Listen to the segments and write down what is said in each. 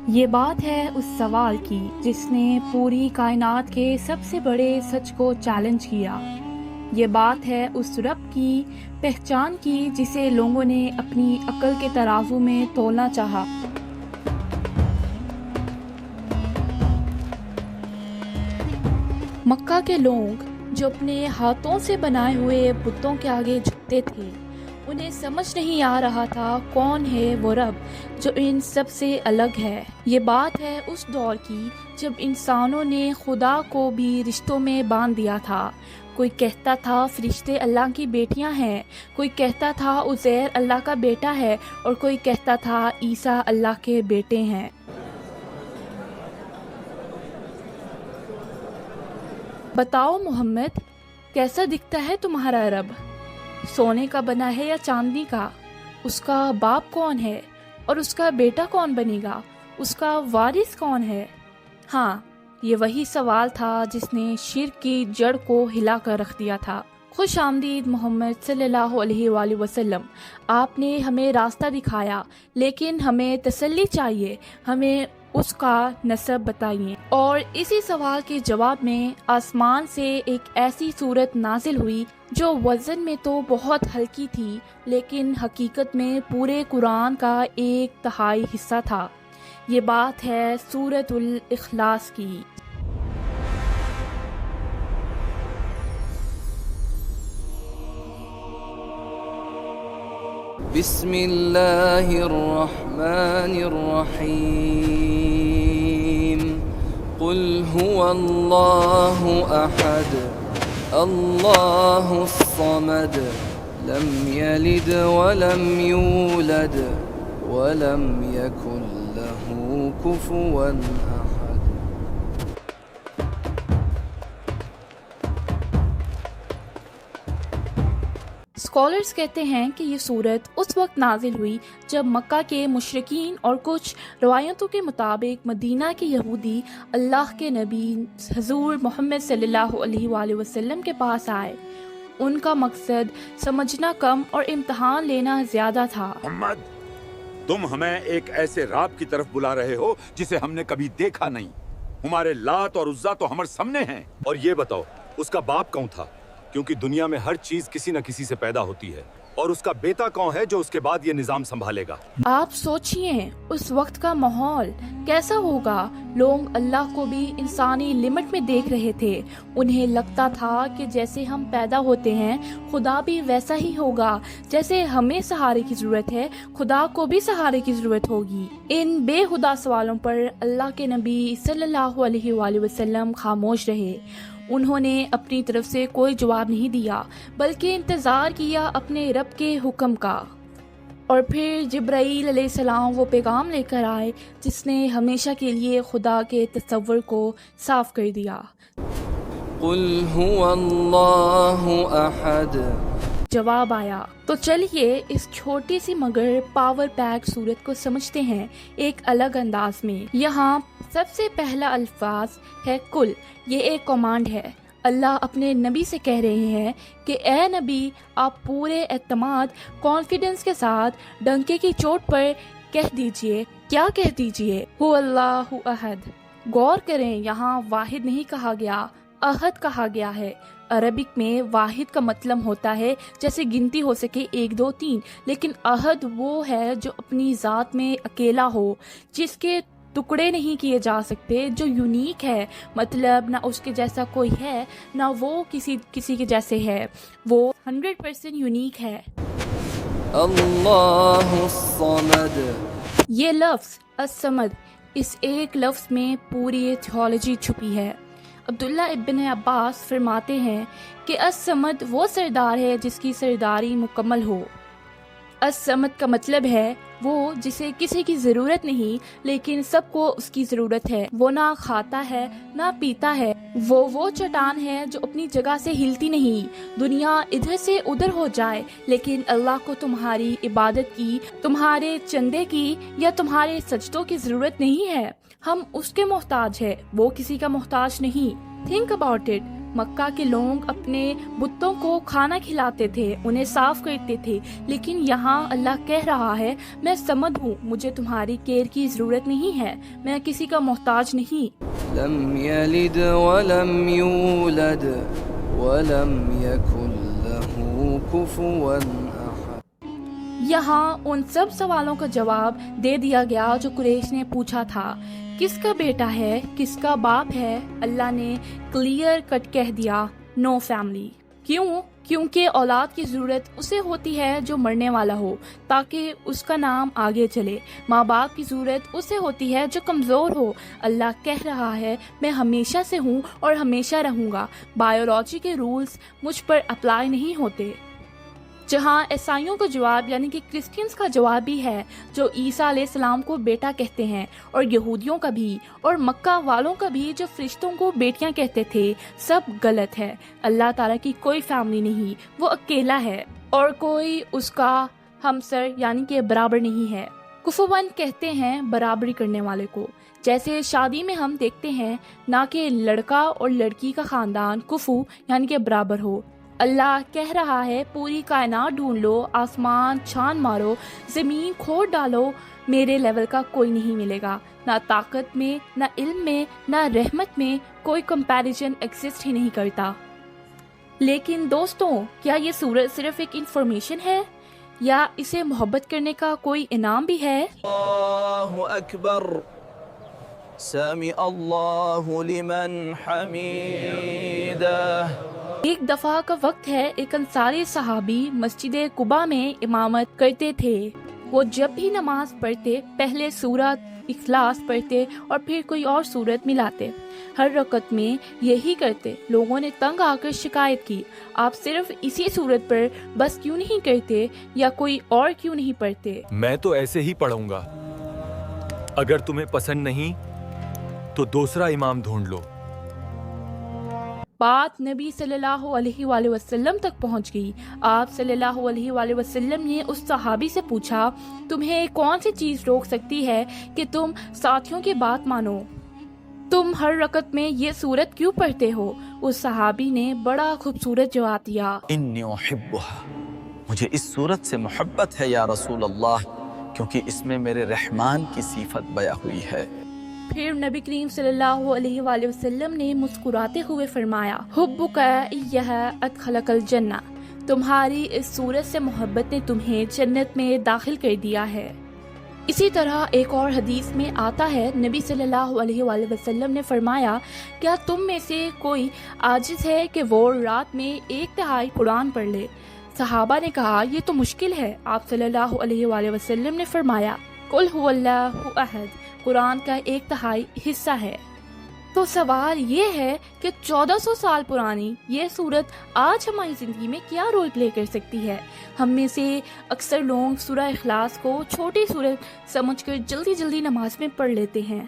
یہ بات ہے اس سوال کی جس نے پوری کائنات کے سب سے بڑے سچ کو چیلنج کیا۔ یہ بات ہے اس رب کی پہچان کی جسے لوگوں نے اپنی عقل کے ترازو میں تولنا چاہا۔ مکہ کے لوگ جو اپنے ہاتھوں سے بنائے ہوئے بتوں کے آگے جھکتے تھے، انہیں سمجھ نہیں آ رہا تھا کون ہے وہ رب جو ان سب سے الگ ہے۔ یہ بات ہے اس دور کی جب انسانوں نے خدا کو بھی رشتوں میں باندھ دیا تھا۔ کوئی کہتا تھا فرشتے اللہ کی بیٹیاں ہیں، کوئی کہتا تھا عزیر اللہ کا بیٹا ہے، اور کوئی کہتا تھا عیسیٰ اللہ کے بیٹے ہیں۔ بتاؤ محمد، کیسا دکھتا ہے تمہارا رب؟ سونے کا بنا ہے یا چاندی کا؟ اس کا باپ کون ہے اور اس کا بیٹا کون بنے گا؟ اس کا وارث کون ہے؟ ہاں، یہ وہی سوال تھا جس نے شرک کی جڑ کو ہلا کر رکھ دیا تھا۔ خوش آمدید محمد صلی اللہ علیہ وآلہ وسلم، آپ نے ہمیں راستہ دکھایا، لیکن ہمیں تسلی چاہیے، ہمیں اس کا نسب بتائیے۔ اور اسی سوال کے جواب میں آسمان سے ایک ایسی صورت نازل ہوئی جو وزن میں تو بہت ہلکی تھی، لیکن حقیقت میں پورے قرآن کا 1/3 حصہ تھا۔ یہ بات ہے سورۃ الاخلاص کی۔ بسم اللہ الرحمن الرحیم قل هو اللہ احد اللہ الصمد لم یلد ولم یولد ولم یکن له کفوا احد۔ اسکالرز کہتے ہیں کہ یہ صورت اس وقت نازل ہوئی جب مکہ کے مشرکین اور کچھ روایتوں کے مطابق مدینہ کے یہودی اللہ کے نبی حضور محمد صلی اللہ علیہ وآلہ وسلم کے پاس آئے۔ ان کا مقصد سمجھنا کم اور امتحان لینا زیادہ تھا۔ محمد، تم ہمیں ایک ایسے رب کی طرف بلا رہے ہو جسے ہم نے کبھی دیکھا نہیں۔ ہمارے لات اور عزا تو ہمارے سامنے ہیں۔ اور یہ بتاؤ اس کا باپ کون تھا؟ کیونکہ دنیا میں ہر چیز کسی نہ کسی سے پیدا ہوتی ہے۔ اور اس کا بیٹا کون ہے جو اس کے بعد یہ نظام سنبھالے گا؟ آپ سوچئے اس وقت کا ماحول کیسا ہوگا۔ لوگ اللہ کو بھی انسانی لمٹ میں دیکھ رہے تھے۔ انہیں لگتا تھا کہ جیسے ہم پیدا ہوتے ہیں خدا بھی ویسا ہی ہوگا، جیسے ہمیں سہارے کی ضرورت ہے خدا کو بھی سہارے کی ضرورت ہوگی۔ ان بے ہدا سوالوں پر اللہ کے نبی صلی اللہ علیہ وآلہ وسلم خاموش رہے۔ انہوں نے اپنی طرف سے کوئی جواب نہیں دیا، بلکہ انتظار کیا اپنے رب کے حکم کا۔ اور پھر جبرائیل علیہ السلام وہ پیغام لے کر آئے جس نے ہمیشہ کے لیے خدا کے تصور کو صاف کر دیا۔ قل هو اللہ احد۔ جواب آیا۔ تو چلیے اس چھوٹی سی مگر پاور پیک صورت کو سمجھتے ہیں ایک الگ انداز میں۔ یہاں سب سے پہلا الفاظ ہے کل۔ یہ ایک کمانڈ ہے۔ اللہ اپنے نبی سے کہہ رہے ہیں کہ اے نبی، آپ پورے اعتماد کانفیڈنس کے ساتھ ڈنکے کی چوٹ پر کہہ دیجئے۔ کیا کہہ دیجئے؟ هو اللہ احد۔ غور کریں، یہاں واحد نہیں کہا گیا، احد کہا گیا ہے۔ عربک میں واحد کا مطلب ہوتا ہے جیسے گنتی ہو سکے 1 2 3، لیکن احد وہ ہے جو اپنی ذات میں اکیلا ہو، جس کے ٹکڑے نہیں کیے جا سکتے، جو یونیک ہے، مطلب نہ اس کے جیسا کوئی ہے نہ وہ کسی کے جیسے ہے، وہ 100% یونیک ہے۔ اللہ الصمد۔ یہ لفظ الصمد، اس ایک لفظ میں پوری تھیولوجی چھپی ہے۔ عبداللہ ابن عباس فرماتے ہیں کہ الصمد وہ سردار ہے جس کی سرداری مکمل ہو۔ الصمد کا مطلب ہے وہ جسے کسی کی ضرورت نہیں لیکن سب کو اس کی ضرورت ہے۔ وہ نہ کھاتا ہے نہ پیتا ہے، وہ چٹان ہے جو اپنی جگہ سے ہلتی نہیں۔ دنیا ادھر سے ادھر ہو جائے لیکن اللہ کو تمہاری عبادت کی، تمہارے چندے کی یا تمہارے سجدوں کی ضرورت نہیں ہے۔ ہم اس کے محتاج ہے، وہ کسی کا محتاج نہیں۔ Think about it. مکہ کے لوگ اپنے بتوں کو کھانا کھلاتے تھے، انہیں صاف کرتے تھے، لیکن یہاں اللہ کہہ رہا ہے میں سمد ہوں، مجھے تمہاری کیئر کی ضرورت نہیں ہے، میں کسی کا محتاج نہیں۔ لم يلد ولم يولد ولم يكن له كفوا أحد۔ یہاں ان سب سوالوں کا جواب دے دیا گیا جو قریش نے پوچھا تھا، کس کا بیٹا ہے، کس کا باپ ہے؟ اللہ نے کلیئر کٹ کہہ دیا، نو فیملی۔ کیوں؟ کیونکہ اولاد کی ضرورت اسے ہوتی ہے جو مرنے والا ہو تاکہ اس کا نام آگے چلے، ماں باپ کی ضرورت اسے ہوتی ہے جو کمزور ہو۔ اللہ کہہ رہا ہے میں ہمیشہ سے ہوں اور ہمیشہ رہوں گا، بایولوجی کے رولز مجھ پر اپلائی نہیں ہوتے۔ جہاں عیسائیوں کا جواب یعنی کہ کرسچنز کا جواب بھی ہے جو عیسیٰ علیہ السلام کو بیٹا کہتے ہیں، اور یہودیوں کا بھی، اور مکہ والوں کا بھی جو فرشتوں کو بیٹیاں کہتے تھے، سب غلط ہے۔ اللہ تعالیٰ کی کوئی فیملی نہیں، وہ اکیلا ہے اور کوئی اس کا ہمسر یعنی کہ برابر نہیں ہے۔ کفوان کہتے ہیں برابری کرنے والے کو، جیسے شادی میں ہم دیکھتے ہیں نہ کہ لڑکا اور لڑکی کا خاندان کفو یعنی کہ برابر ہو۔ اللہ کہہ رہا ہے پوری کائنات ڈھونڈ لو، آسمان چھان مارو، زمین کھود ڈالو، میرے لیول کا کوئی نہیں ملے گا، نہ طاقت میں، نہ علم میں، نہ رحمت میں، کوئی کمپیریزن ایگزسٹ ہی نہیں کرتا۔ لیکن دوستوں، کیا یہ سورت صرف ایک انفارمیشن ہے یا اسے محبت کرنے کا کوئی انعام بھی ہے؟ اللہ اکبر، سمع اللہ لمن حمیدہ۔ ایک دفعہ کا وقت ہے، ایک انصاری صحابی مسجد قباء میں امامت کرتے تھے۔ وہ جب بھی نماز پڑھتے پہلے سورۃ اخلاص پڑھتے اور پھر کوئی اور سورت ملاتے، ہر رکعت میں یہی کرتے۔ لوگوں نے تنگ آ کر شکایت کی، آپ صرف اسی سورت پر بس کیوں نہیں کرتے یا کوئی اور کیوں نہیں پڑھتے؟ میں تو ایسے ہی پڑھوں گا، اگر تمہیں پسند نہیں تو دوسرا امام ڈھونڈ لو۔ بات نبی صلی اللہ علیہ وآلہ وسلم تک پہنچ گئی۔ آپ صلی اللہ علیہ وآلہ وسلم نے اس صحابی سے پوچھا، تمہیں کون سی چیز روک سکتی ہے کہ تم ساتھیوں کی بات مانو؟ تم ہر رکعت میں یہ سورت کیوں پڑھتے ہو؟ اس صحابی نے بڑا خوبصورت جواب دیا، انی احبھا، مجھے اس سورت سے محبت ہے یا رسول اللہ، کیونکہ اس میں میرے رحمان کی صفت بیان ہوئی ہے۔ پھر نبی کریم صلی اللہ علیہ وآلہ وسلم نے مسکراتے ہوئے فرمایا، حبک ایہا ادخلک الجنہ، تمہاری اس سورت سے محبت نے تمہیں جنت میں داخل کر دیا ہے۔ اسی طرح ایک اور حدیث میں آتا ہے، نبی صلی اللہ علیہ وآلہ وسلم نے فرمایا، کیا تم میں سے کوئی عاجز ہے کہ وہ رات میں 1/3 قرآن پڑھ لے؟ صحابہ نے کہا یہ تو مشکل ہے۔ آپ صلی اللہ علیہ وآلہ وسلم نے فرمایا، قل هو اللہ احد، قرآن کا 1/3 حصہ ہے۔ تو سوال یہ ہے کہ 1400 سال پرانی یہ سورت آج ہماری زندگی میں کیا رول پلے کر سکتی ہے؟ ہم میں سے اکثر لوگ سورہ اخلاص کو چھوٹی سورت سمجھ کر جلدی جلدی نماز میں پڑھ لیتے ہیں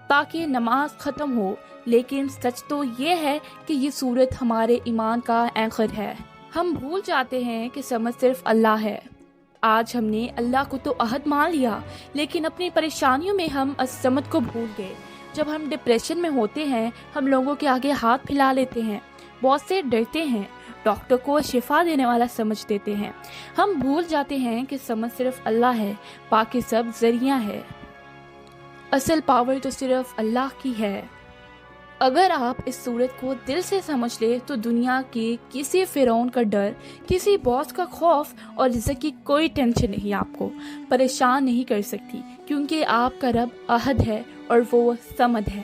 تاکہ نماز ختم ہو، لیکن سچ تو یہ ہے کہ یہ سورت ہمارے ایمان کا اینکر ہے۔ ہم بھول جاتے ہیں کہ سمجھ صرف اللہ ہے۔ آج ہم نے اللہ کو تو عہد مان لیا، لیکن اپنی پریشانیوں میں ہم الصمد کو بھول گئے۔ جب ہم ڈپریشن میں ہوتے ہیں ہم لوگوں کے آگے ہاتھ پھیلا لیتے ہیں، بہت سے ڈرتے ہیں، ڈاکٹر کو شفا دینے والا سمجھ دیتے ہیں۔ ہم بھول جاتے ہیں کہ سمجھ صرف اللہ ہے، باقی سب ذریعہ ہے۔ اصل پاور تو صرف اللہ کی ہے۔ اگر آپ اس صورت کو دل سے سمجھ لے تو دنیا کے کسی فرعون کا ڈر، کسی باس کا خوف اور رزق کی کوئی ٹینشن نہیں آپ کو پریشان نہیں کر سکتی، کیونکہ آپ کا رب احد ہے اور وہ صمد ہے۔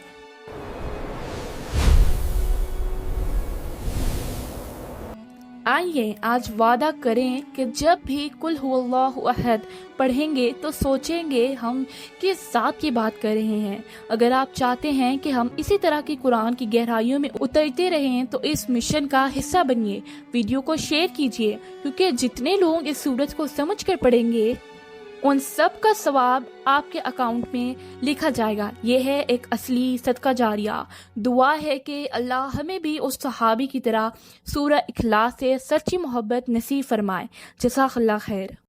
آئیے آج وعدہ کریں کہ جب بھی قل هو اللہ احد پڑھیں گے تو سوچیں گے ہم کس ذات کی بات کر رہے ہیں۔ اگر آپ چاہتے ہیں کہ ہم اسی طرح کی قرآن کی گہرائیوں میں اترتے رہیں تو اس مشن کا حصہ بنیے، ویڈیو کو شیئر کیجیے، کیونکہ جتنے لوگ اس سورت کو سمجھ کر پڑھیں گے ان سب کا ثواب آپ کے اکاؤنٹ میں لکھا جائے گا۔ یہ ہے ایک اصلی صدقہ جاریہ۔ دعا ہے کہ اللہ ہمیں بھی اس صحابی کی طرح سورہ اخلاص سے سچی محبت نصیب فرمائے۔ جزاک اللہ خیر۔